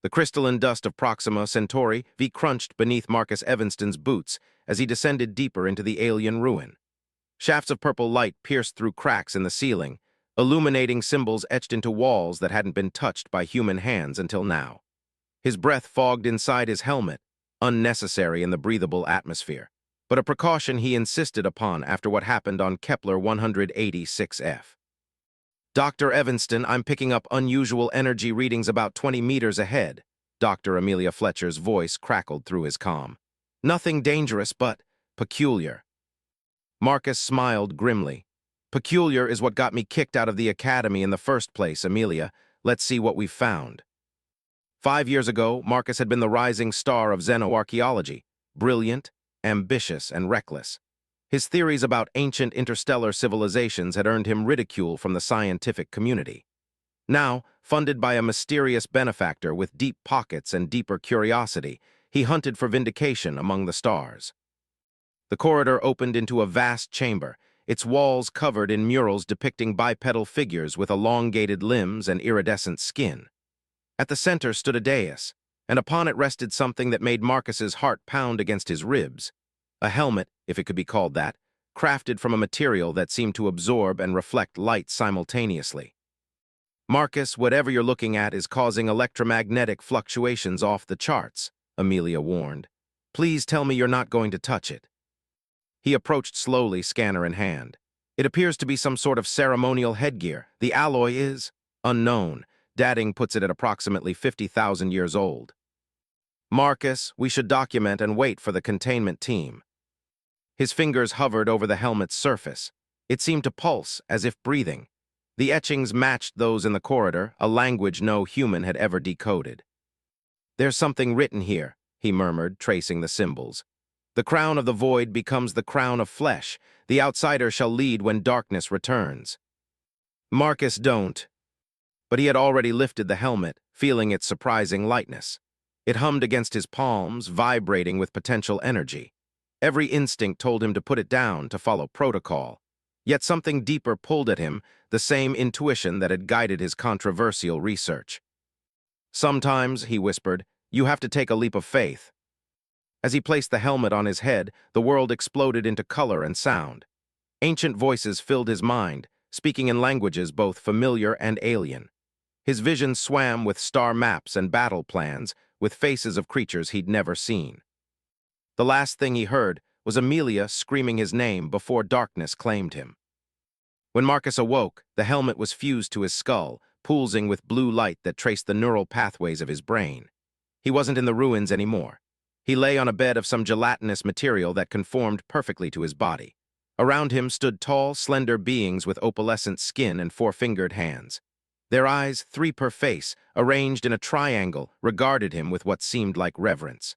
The crystalline dust of Proxima Centauri V crunched beneath Marcus Evanston's boots as he descended deeper into the alien ruin. Shafts of purple light pierced through cracks in the ceiling, illuminating symbols etched into walls that hadn't been touched by human hands until now. His breath fogged inside his helmet, unnecessary in the breathable atmosphere, but a precaution he insisted upon after what happened on Kepler 186f. Dr. Evanston, I'm picking up unusual energy readings about 20 meters ahead. Dr. Amelia Fletcher's voice crackled through his calm. Nothing dangerous, but peculiar. Marcus smiled grimly. Peculiar is what got me kicked out of the academy in the first place, Amelia. Let's see what we've found. 5 years ago, Marcus had been the rising star of xenoarchaeology, brilliant, ambitious, and reckless. His theories about ancient interstellar civilizations had earned him ridicule from the scientific community. Now, funded by a mysterious benefactor with deep pockets and deeper curiosity, he hunted for vindication among the stars. The corridor opened into a vast chamber, its walls covered in murals depicting bipedal figures with elongated limbs and iridescent skin. At the center stood a dais, and upon it rested something that made Marcus's heart pound against his ribs. A helmet, if it could be called that, crafted from a material that seemed to absorb and reflect light simultaneously. Marcus, whatever you're looking at is causing electromagnetic fluctuations off the charts, Amelia warned. Please tell me you're not going to touch it. He approached slowly, scanner in hand. It appears to be some sort of ceremonial headgear. The alloy is unknown. Dadding puts it at approximately 50,000 years old. Marcus, we should document and wait for the containment team. His fingers hovered over the helmet's surface. It seemed to pulse, as if breathing. The etchings matched those in the corridor, a language no human had ever decoded. There's something written here, he murmured, tracing the symbols. The crown of the void becomes the crown of flesh. The outsider shall lead when darkness returns. Marcus, don't. But he had already lifted the helmet, feeling its surprising lightness. It hummed against his palms, vibrating with potential energy. Every instinct told him to put it down, to follow protocol. Yet something deeper pulled at him, the same intuition that had guided his controversial research. Sometimes, he whispered, you have to take a leap of faith. As he placed the helmet on his head, the world exploded into color and sound. Ancient voices filled his mind, speaking in languages both familiar and alien. His vision swam with star maps and battle plans, with faces of creatures he'd never seen. The last thing he heard was Amelia screaming his name before darkness claimed him. When Marcus awoke, the helmet was fused to his skull, pulsing with blue light that traced the neural pathways of his brain. He wasn't in the ruins anymore. He lay on a bed of some gelatinous material that conformed perfectly to his body. Around him stood tall, slender beings with opalescent skin and four-fingered hands. Their eyes, three per face, arranged in a triangle, regarded him with what seemed like reverence.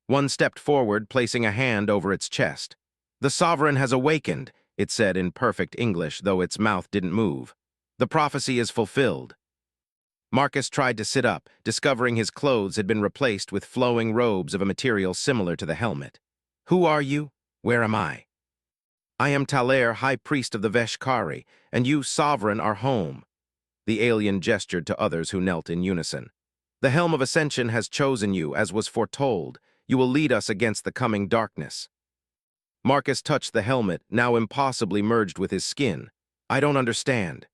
One stepped forward, placing a hand over its chest. The sovereign has awakened, it said in perfect English, though its mouth didn't move. The prophecy is fulfilled. Marcus tried to sit up, discovering his clothes had been replaced with flowing robes of a material similar to the helmet. Who are you? Where am I? I am Talair, High Priest of the Veshkari, and you, Sovereign, are home. The alien gestured to others who knelt in unison. The Helm of Ascension has chosen you, as was foretold. You will lead us against the coming darkness. Marcus touched the helmet, now impossibly merged with his skin. I don't understand.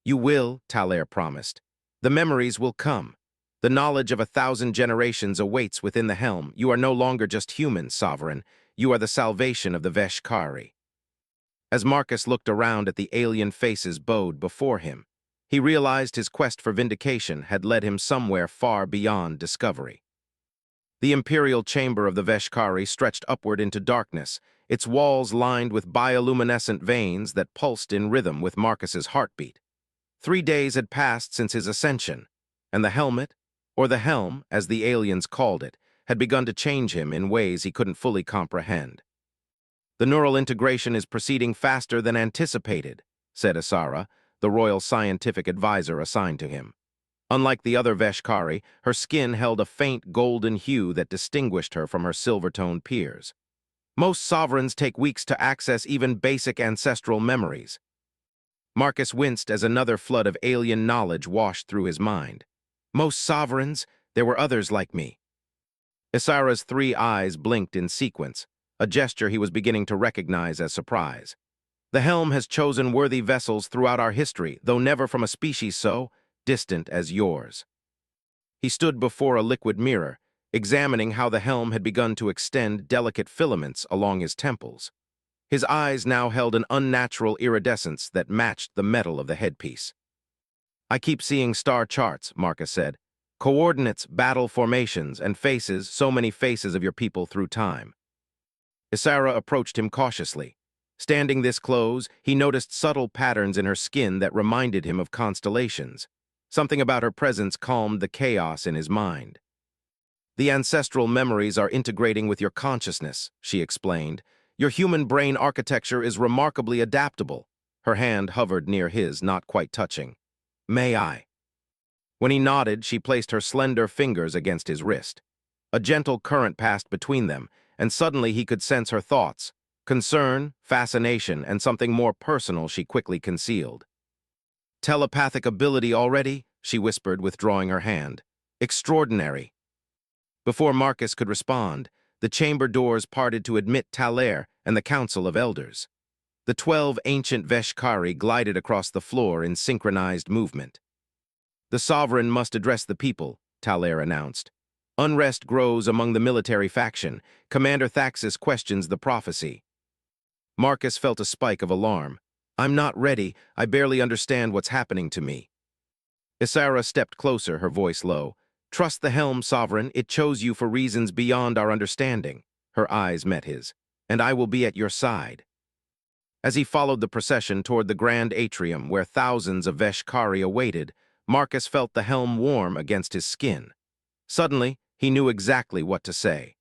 You will, Talair promised. The memories will come. The knowledge of 1,000 generations awaits within the helm. You are no longer just human, Sovereign. You are the salvation of the Veshkari. As Marcus looked around at the alien faces bowed before him, he realized his quest for vindication had led him somewhere far beyond discovery. The imperial chamber of the Veshkari stretched upward into darkness, its walls lined with bioluminescent veins that pulsed in rhythm with Marcus's heartbeat. 3 days had passed since his ascension, and the helmet, or the helm, as the aliens called it, had begun to change him in ways he couldn't fully comprehend. The neural integration is proceeding faster than anticipated, said Asara, the royal scientific advisor assigned to him. Unlike the other Veshkari, her skin held a faint golden hue that distinguished her from her silver-toned peers. Most sovereigns take weeks to access even basic ancestral memories. Marcus winced as another flood of alien knowledge washed through his mind. Most sovereigns, there were others like me. Isara's three eyes blinked in sequence, a gesture he was beginning to recognize as surprise. The helm has chosen worthy vessels throughout our history, though never from a species so distant as yours. He stood before a liquid mirror, examining how the helm had begun to extend delicate filaments along his temples. His eyes now held an unnatural iridescence that matched the metal of the headpiece. I keep seeing star charts, Marcus said. Coordinates, battle formations, and faces, so many faces of your people through time. Isara approached him cautiously. Standing this close, he noticed subtle patterns in her skin that reminded him of constellations. Something about her presence calmed the chaos in his mind. The ancestral memories are integrating with your consciousness, she explained. Your human brain architecture is remarkably adaptable. Her hand hovered near his, not quite touching. May I? When he nodded, she placed her slender fingers against his wrist. A gentle current passed between them, and suddenly he could sense her thoughts. Concern, fascination, and something more personal she quickly concealed. Telepathic ability already? She whispered, withdrawing her hand. Extraordinary. Before Marcus could respond, the chamber doors parted to admit Talair and the Council of Elders. The 12 ancient Veshkari glided across the floor in synchronized movement. The sovereign must address the people, Talair announced. Unrest grows among the military faction. Commander Thaxis questions the prophecy. Marcus felt a spike of alarm. I'm not ready. I barely understand what's happening to me. Isara stepped closer, her voice low. Trust the helm, sovereign. It chose you for reasons beyond our understanding. Her eyes met his. And I will be at your side. As he followed the procession toward the grand atrium where thousands of Veshkari awaited, Marcus felt the helm warm against his skin. Suddenly, he knew exactly what to say.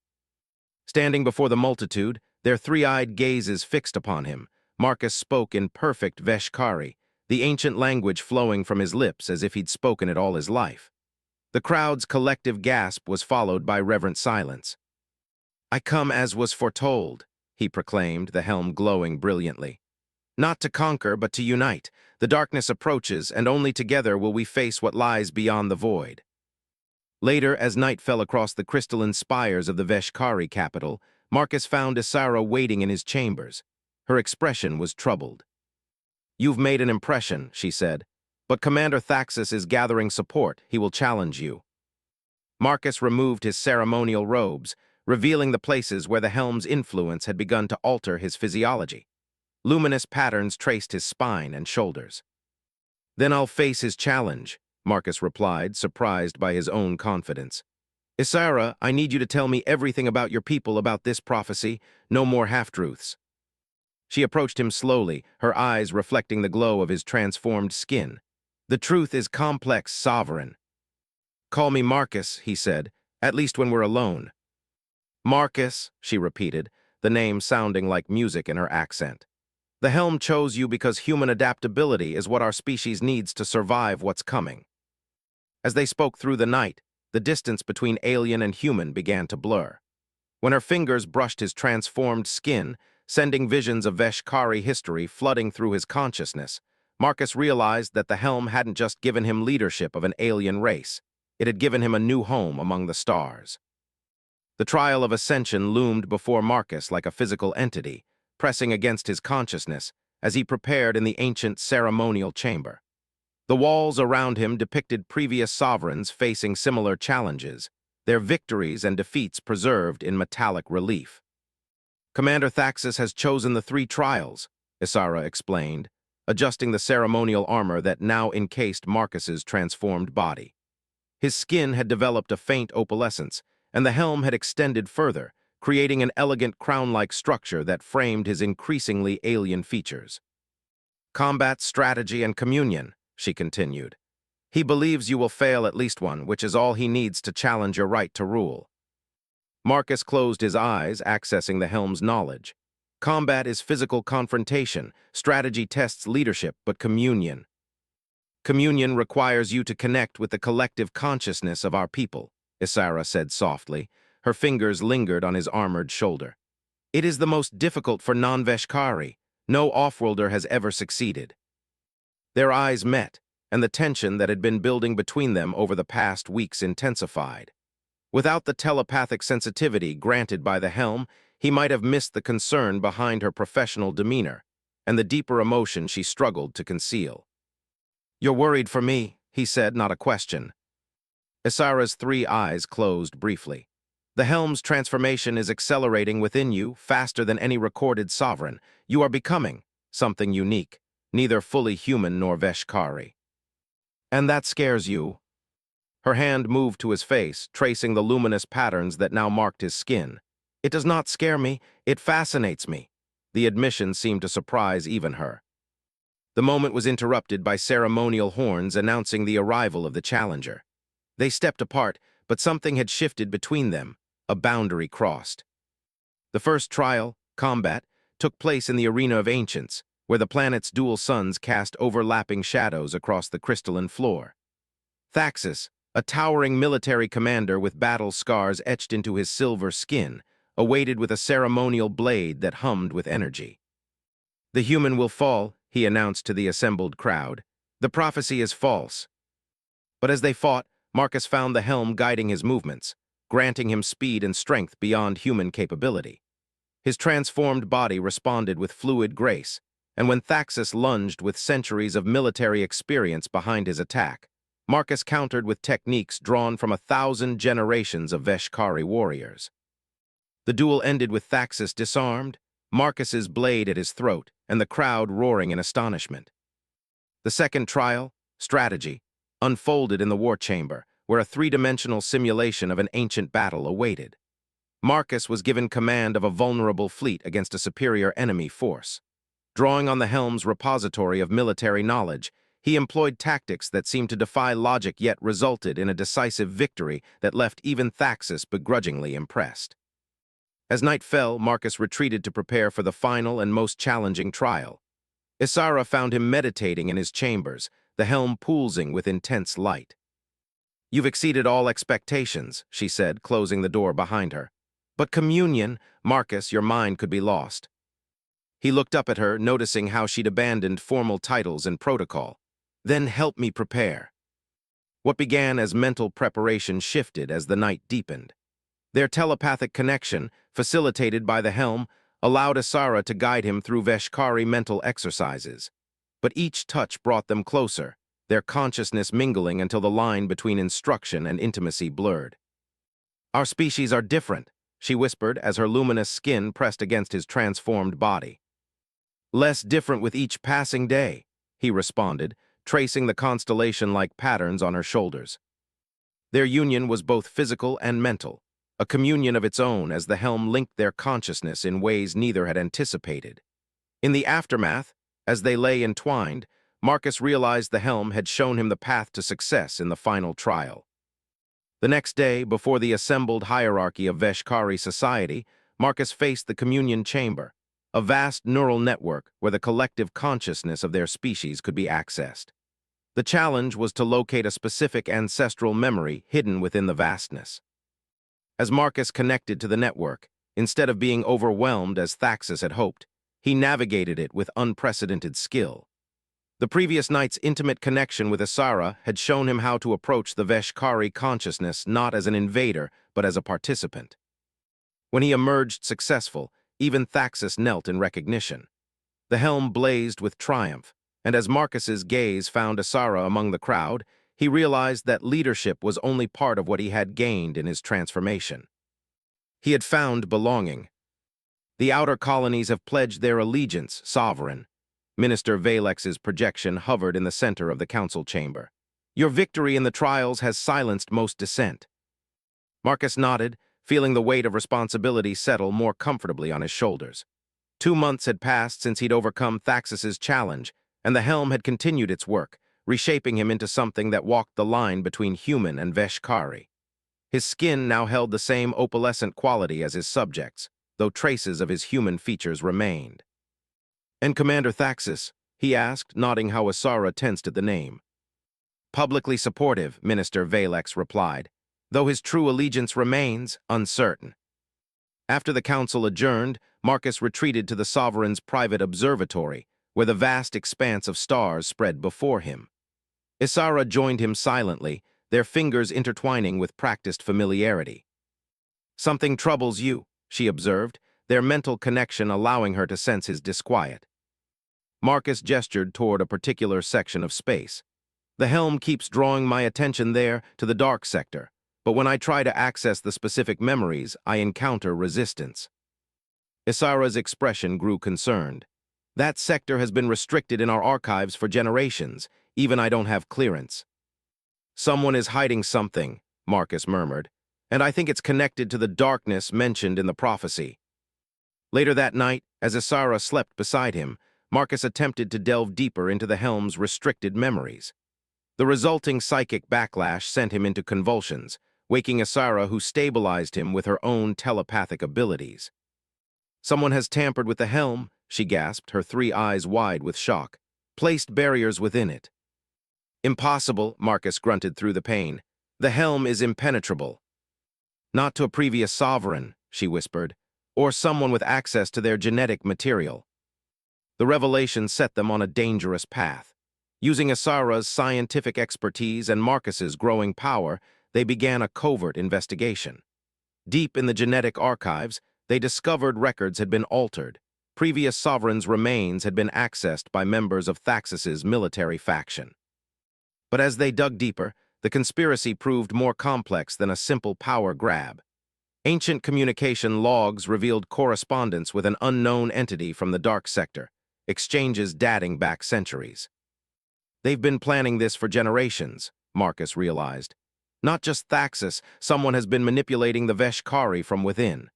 Standing before the multitude, their three-eyed gazes fixed upon him, Marcus spoke in perfect Veshkari, the ancient language flowing from his lips as if he'd spoken it all his life. The crowd's collective gasp was followed by reverent silence. I come as was foretold, he proclaimed, the helm glowing brilliantly. Not to conquer, but to unite. The darkness approaches, and only together will we face what lies beyond the void. Later, as night fell across the crystalline spires of the Veshkari capital, Marcus found Isara waiting in his chambers. Her expression was troubled. You've made an impression, she said, but Commander Thaxis is gathering support. He will challenge you. Marcus removed his ceremonial robes, revealing the places where the helm's influence had begun to alter his physiology. Luminous patterns traced his spine and shoulders. Then I'll face his challenge, Marcus replied, surprised by his own confidence. Isara, I need you to tell me everything about your people, about this prophecy, no more half-truths. She approached him slowly, her eyes reflecting the glow of his transformed skin. The truth is complex, sovereign. Call me Marcus, he said, at least when we're alone. Marcus, she repeated, the name sounding like music in her accent. The helm chose you because human adaptability is what our species needs to survive what's coming. As they spoke through the night, the distance between alien and human began to blur. When her fingers brushed his transformed skin, sending visions of Veshkari history flooding through his consciousness, Marcus realized that the helm hadn't just given him leadership of an alien race. It had given him a new home among the stars. The trial of ascension loomed before Marcus like a physical entity, pressing against his consciousness as he prepared in the ancient ceremonial chamber. The walls around him depicted previous sovereigns facing similar challenges, their victories and defeats preserved in metallic relief. Commander Thaxis has chosen the 3 trials, Isara explained, adjusting the ceremonial armor that now encased Marcus's transformed body. His skin had developed a faint opalescence, and the helm had extended further, creating an elegant crown-like structure that framed his increasingly alien features. Combat, strategy, and communion, she continued. He believes you will fail at least one, which is all he needs to challenge your right to rule. Marcus closed his eyes, accessing the helm's knowledge. Combat is physical confrontation, strategy tests leadership, but communion. Communion requires you to connect with the collective consciousness of our people, Isara said softly. Her fingers lingered on his armored shoulder. It is the most difficult for non-Veshkari. No off-worlder has ever succeeded. Their eyes met, and the tension that had been building between them over the past weeks intensified. Without the telepathic sensitivity granted by the helm, he might have missed the concern behind her professional demeanor and the deeper emotion she struggled to conceal. "You're worried for me," he said, not a question. Isara's three eyes closed briefly. "The helm's transformation is accelerating within you faster than any recorded sovereign. You are becoming something unique, neither fully human nor Veshkari. And that scares you." Her hand moved to his face, tracing the luminous patterns that now marked his skin. "It does not scare me, it fascinates me." The admission seemed to surprise even her. The moment was interrupted by ceremonial horns announcing the arrival of the challenger. They stepped apart, but something had shifted between them, a boundary crossed. The first trial, combat, took place in the arena of ancients, where the planet's dual suns cast overlapping shadows across the crystalline floor. Thaxus, a towering military commander with battle scars etched into his silver skin, awaited with a ceremonial blade that hummed with energy. "The human will fall," he announced to the assembled crowd. "The prophecy is false." But as they fought, Marcus found the helm guiding his movements, granting him speed and strength beyond human capability. His transformed body responded with fluid grace, and when Thaxus lunged with centuries of military experience behind his attack, Marcus countered with techniques drawn from 1,000 generations of Veshkari warriors. The duel ended with Thaxus disarmed, Marcus's blade at his throat, and the crowd roaring in astonishment. The second trial, strategy, unfolded in the war chamber, where a three-dimensional simulation of an ancient battle awaited. Marcus was given command of a vulnerable fleet against a superior enemy force. Drawing on the helm's repository of military knowledge, he employed tactics that seemed to defy logic yet resulted in a decisive victory that left even Thaxus begrudgingly impressed. As night fell, Marcus retreated to prepare for the final and most challenging trial. Isara found him meditating in his chambers, the helm pulsing with intense light. "You've exceeded all expectations," she said, closing the door behind her. "But communion, Marcus, your mind could be lost." He looked up at her, noticing how she'd abandoned formal titles and protocol. "Then help me prepare." What began as mental preparation shifted as the night deepened. Their telepathic connection, facilitated by the helm, allowed Isara to guide him through Veshkari mental exercises. But each touch brought them closer, their consciousness mingling until the line between instruction and intimacy blurred. "Our species are different," she whispered as her luminous skin pressed against his transformed body. "Less different with each passing day," he responded, tracing the constellation-like patterns on her shoulders. Their union was both physical and mental, a communion of its own as the helm linked their consciousness in ways neither had anticipated. In the aftermath, as they lay entwined, Marcus realized the helm had shown him the path to success in the final trial. The next day, before the assembled hierarchy of Veshkari society, Marcus faced the communion chamber, a vast neural network where the collective consciousness of their species could be accessed. The challenge was to locate a specific ancestral memory hidden within the vastness. As Marcus connected to the network, instead of being overwhelmed as Thaxus had hoped, he navigated it with unprecedented skill. The previous night's intimate connection with Isara had shown him how to approach the Veshkari consciousness not as an invader, but as a participant. When he emerged successful, even Thaxus knelt in recognition. The helm blazed with triumph, and as Marcus's gaze found Isara among the crowd, he realized that leadership was only part of what he had gained in his transformation. He had found belonging. "The outer colonies have pledged their allegiance, sovereign." Minister Valex's projection hovered in the center of the council chamber. "Your victory in the trials has silenced most dissent." Marcus nodded, feeling the weight of responsibility settle more comfortably on his shoulders. 2 months had passed since he'd overcome Thaxus's challenge, and the helm had continued its work, reshaping him into something that walked the line between human and Veshkari. His skin now held the same opalescent quality as his subjects, though traces of his human features remained. "And Commander Thaxus?" he asked, nodding how Isara tensed at the name. "Publicly supportive," Minister Valex replied, "though his true allegiance remains uncertain." After the council adjourned, Marcus retreated to the sovereign's private observatory, where the vast expanse of stars spread before him. Isara joined him silently, their fingers intertwining with practiced familiarity. "Something troubles you," she observed, their mental connection allowing her to sense his disquiet. Marcus gestured toward a particular section of space. "The helm keeps drawing my attention there to the dark sector, but when I try to access the specific memories, I encounter resistance." Isara's expression grew concerned. "That sector has been restricted in our archives for generations. Even I don't have clearance." "Someone is hiding something," Marcus murmured, "and I think it's connected to the darkness mentioned in the prophecy." Later that night, as Isara slept beside him, Marcus attempted to delve deeper into the helm's restricted memories. The resulting psychic backlash sent him into convulsions, waking Isara, who stabilized him with her own telepathic abilities. "Someone has tampered with the helm," she gasped, her three eyes wide with shock. "Placed barriers within it." "Impossible," Marcus grunted through the pain. "The helm is impenetrable." "Not to a previous sovereign," she whispered, "or someone with access to their genetic material." The revelation set them on a dangerous path. Using Isara's scientific expertise and Marcus's growing power, they began a covert investigation. Deep in the genetic archives, they discovered records had been altered. Previous sovereigns' remains had been accessed by members of Thaxus's military faction. But as they dug deeper, the conspiracy proved more complex than a simple power grab. Ancient communication logs revealed correspondence with an unknown entity from the dark sector, exchanges dating back centuries. "They've been planning this for generations," Marcus realized. "Not just Thaxus, someone has been manipulating the Veshkari from within."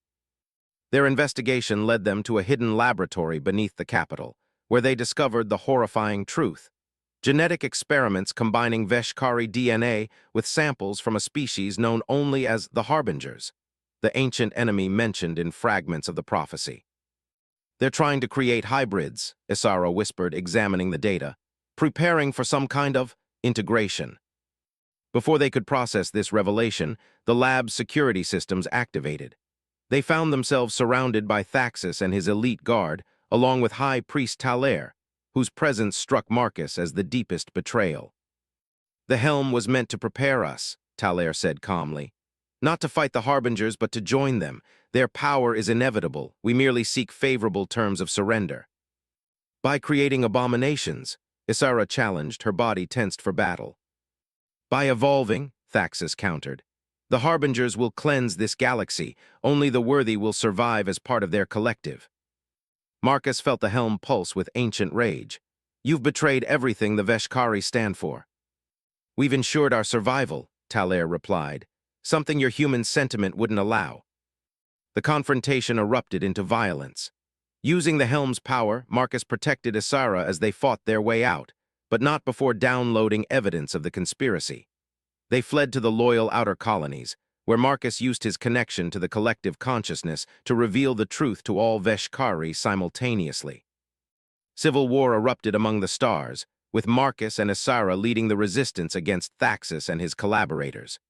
Their investigation led them to a hidden laboratory beneath the capital, where they discovered the horrifying truth. Genetic experiments combining Veshkari DNA with samples from a species known only as the Harbingers, the ancient enemy mentioned in fragments of the prophecy. "They're trying to create hybrids," Isara whispered, examining the data, "preparing for some kind of integration." Before they could process this revelation, the lab's security systems activated. They found themselves surrounded by Thaxus and his elite guard, along with High Priest Talair, whose presence struck Marcus as the deepest betrayal. "The helm was meant to prepare us," Talair said calmly. "Not to fight the Harbingers, but to join them. Their power is inevitable. We merely seek favorable terms of surrender." "By creating abominations," Isara challenged, her body tensed for battle. "By evolving," Thaxus countered. "The Harbingers will cleanse this galaxy. Only the worthy will survive as part of their collective." Marcus felt the helm pulse with ancient rage. "You've betrayed everything the Veshkari stand for." "We've ensured our survival," Talair replied, "something your human sentiment wouldn't allow." The confrontation erupted into violence. Using the helm's power, Marcus protected Isara as they fought their way out, but not before downloading evidence of the conspiracy. They fled to the loyal outer colonies, where Marcus used his connection to the collective consciousness to reveal the truth to all Veshkari simultaneously. Civil war erupted among the stars, with Marcus and Isara leading the resistance against Thaxus and his collaborators.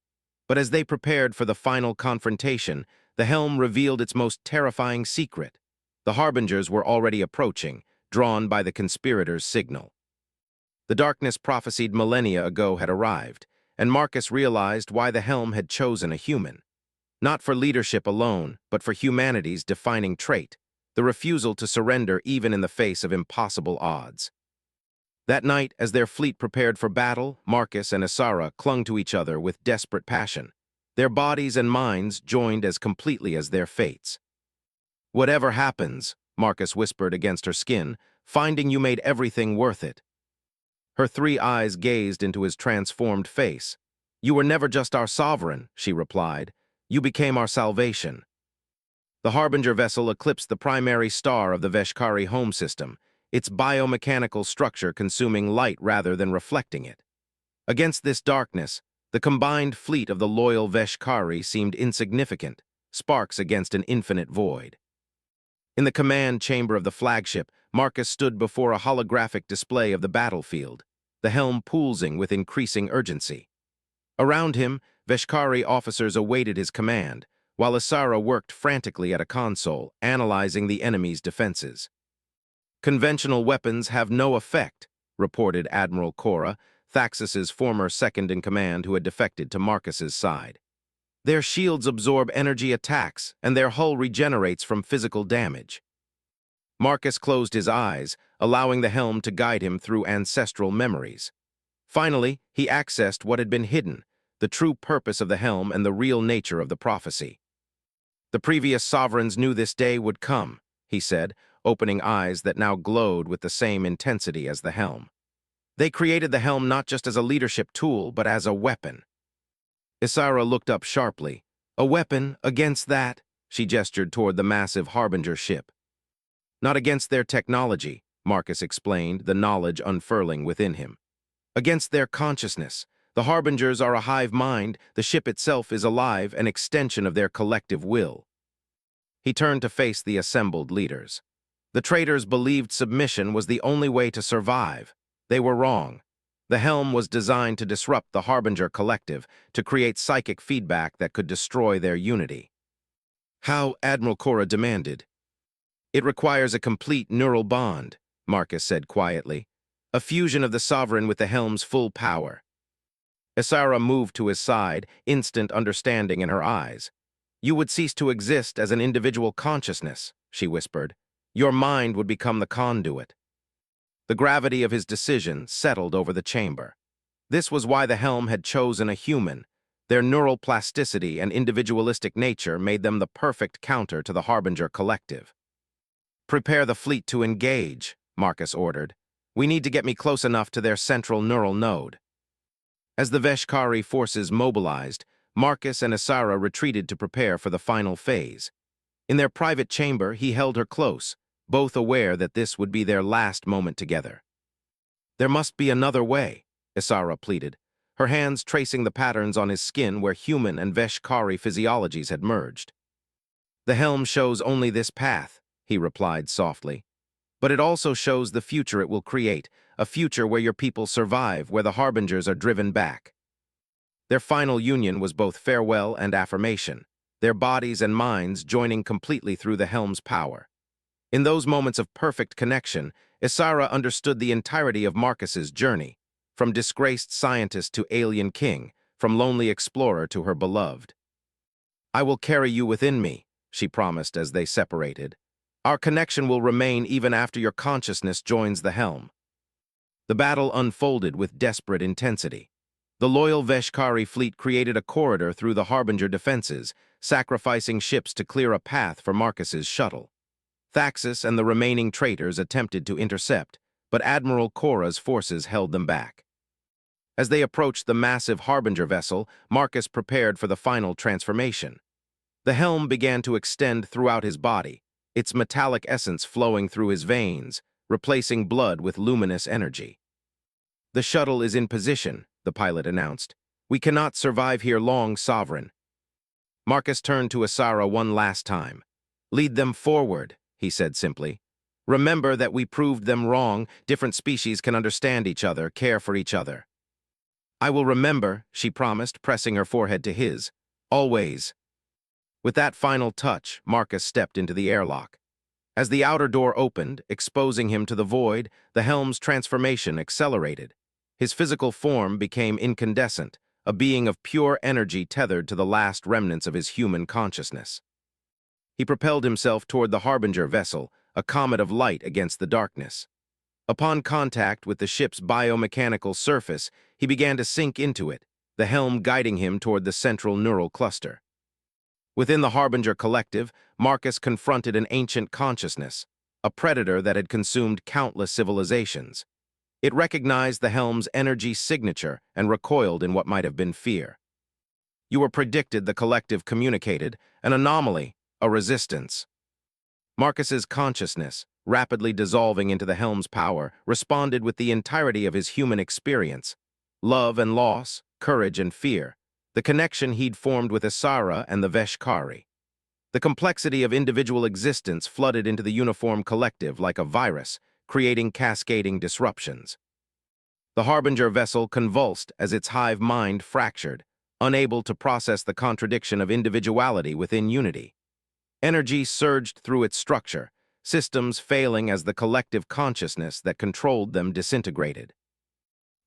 But as they prepared for the final confrontation, the helm revealed its most terrifying secret. The Harbingers were already approaching, drawn by the conspirators' signal. The darkness prophesied millennia ago had arrived, and Marcus realized why the helm had chosen a human. Not for leadership alone, but for humanity's defining trait, the refusal to surrender even in the face of impossible odds. That night, as their fleet prepared for battle, Marcus and Isara clung to each other with desperate passion. Their bodies and minds joined as completely as their fates. "Whatever happens," Marcus whispered against her skin, "finding you made everything worth it." Her three eyes gazed into his transformed face. "You were never just our sovereign," she replied. "You became our salvation." The Harbinger vessel eclipsed the primary star of the Veshkari home system, its biomechanical structure consuming light rather than reflecting it. Against this darkness, the combined fleet of the loyal Veshkari seemed insignificant, sparks against an infinite void. In the command chamber of the flagship, Marcus stood before a holographic display of the battlefield, the helm pulsing with increasing urgency. Around him, Veshkari officers awaited his command, while Isara worked frantically at a console, analyzing the enemy's defenses. "Conventional weapons have no effect," reported Admiral Cora. Thaxus's former second-in-command who had defected to Marcus's side. Their shields absorb energy attacks, and their hull regenerates from physical damage. Marcus closed his eyes, allowing the helm to guide him through ancestral memories. Finally, he accessed what had been hidden, the true purpose of the helm and the real nature of the prophecy. The previous sovereigns knew this day would come, he said, opening eyes that now glowed with the same intensity as the helm. They created the helm not just as a leadership tool, but as a weapon. Isara looked up sharply. A weapon against that? She gestured toward the massive Harbinger ship. Not against their technology, Marcus explained, the knowledge unfurling within him. Against their consciousness. The Harbingers are a hive mind, the ship itself is alive, an extension of their collective will. He turned to face the assembled leaders. The traitors believed submission was the only way to survive. They were wrong. The helm was designed to disrupt the Harbinger collective, to create psychic feedback that could destroy their unity. How, Admiral Cora demanded. It requires a complete neural bond, Marcus said quietly. A fusion of the sovereign with the helm's full power. Isara moved to his side, instant understanding in her eyes. You would cease to exist as an individual consciousness, she whispered. Your mind would become the conduit. The gravity of his decision settled over the chamber. This was why the helm had chosen a human. Their neural plasticity and individualistic nature made them the perfect counter to the Harbinger collective. Prepare the fleet to engage, Marcus ordered. We need to get me close enough to their central neural node. As the Veshkari forces mobilized, Marcus and Isara retreated to prepare for the final phase. In their private chamber, he held her close, both aware that this would be their last moment together. There must be another way, Isara pleaded, her hands tracing the patterns on his skin where human and Veshkari physiologies had merged. The helm shows only this path, he replied softly. But it also shows the future it will create, a future where your people survive, where the Harbingers are driven back. Their final union was both farewell and affirmation, their bodies and minds joining completely through the helm's power. In those moments of perfect connection, Isara understood the entirety of Marcus's journey, from disgraced scientist to alien king, from lonely explorer to her beloved. I will carry you within me, she promised as they separated. Our connection will remain even after your consciousness joins the helm. The battle unfolded with desperate intensity. The loyal Veshkari fleet created a corridor through the Harbinger defenses, sacrificing ships to clear a path for Marcus's shuttle. Thaxus and the remaining traitors attempted to intercept, but Admiral Cora's forces held them back. As they approached the massive Harbinger vessel, Marcus prepared for the final transformation. The helm began to extend throughout his body, its metallic essence flowing through his veins, replacing blood with luminous energy. The shuttle is in position, the pilot announced. We cannot survive here long, Sovereign. Marcus turned to Isara one last time. Lead them forward, he said simply. Remember that we proved them wrong. Different species can understand each other, care for each other. I will remember, she promised, pressing her forehead to his. Always. With that final touch, Marcus stepped into the airlock. As the outer door opened, exposing him to the void, the helm's transformation accelerated. His physical form became incandescent, a being of pure energy tethered to the last remnants of his human consciousness. He propelled himself toward the Harbinger vessel, a comet of light against the darkness. Upon contact with the ship's biomechanical surface, he began to sink into it, the helm guiding him toward the central neural cluster. Within the Harbinger collective, Marcus confronted an ancient consciousness, a predator that had consumed countless civilizations. It recognized the helm's energy signature and recoiled in what might have been fear. You were predicted, the collective communicated, an anomaly, a resistance. Marcus's consciousness, rapidly dissolving into the helm's power, responded with the entirety of his human experience. Love and loss, courage and fear. The connection he'd formed with Isara and the Veshkari. The complexity of individual existence flooded into the uniform collective like a virus, creating cascading disruptions. The Harbinger vessel convulsed as its hive mind fractured, unable to process the contradiction of individuality within unity. Energy surged through its structure, systems failing as the collective consciousness that controlled them disintegrated.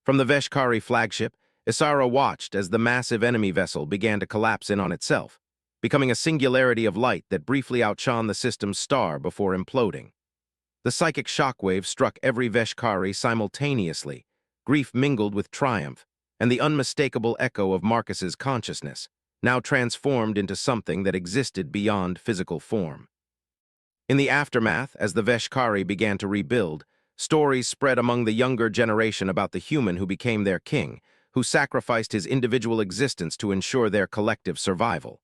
From the Veshkari flagship, Isara watched as the massive enemy vessel began to collapse in on itself, becoming a singularity of light that briefly outshone the system's star before imploding. The psychic shockwave struck every Veshkari simultaneously, grief mingled with triumph, and the unmistakable echo of Marcus's consciousness, now transformed into something that existed beyond physical form. In the aftermath, as the Veshkari began to rebuild, stories spread among the younger generation about the human who became their king, who sacrificed his individual existence to ensure their collective survival.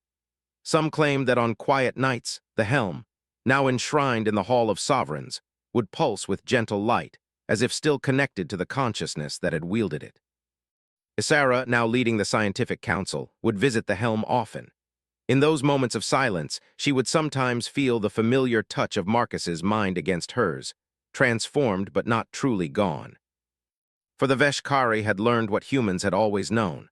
Some claimed that on quiet nights, the helm, now enshrined in the Hall of Sovereigns, would pulse with gentle light, as if still connected to the consciousness that had wielded it. Isara, now leading the scientific council, would visit the helm often. In those moments of silence, she would sometimes feel the familiar touch of Marcus's mind against hers, transformed but not truly gone. For the Veshkari had learned what humans had always known,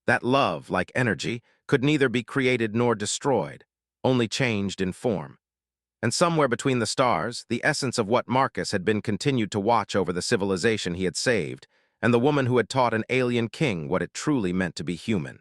that love, like energy, could neither be created nor destroyed, only changed in form. And somewhere between the stars, the essence of what Marcus had been continued to watch over the civilization he had saved, and the woman who had taught an alien king what it truly meant to be human.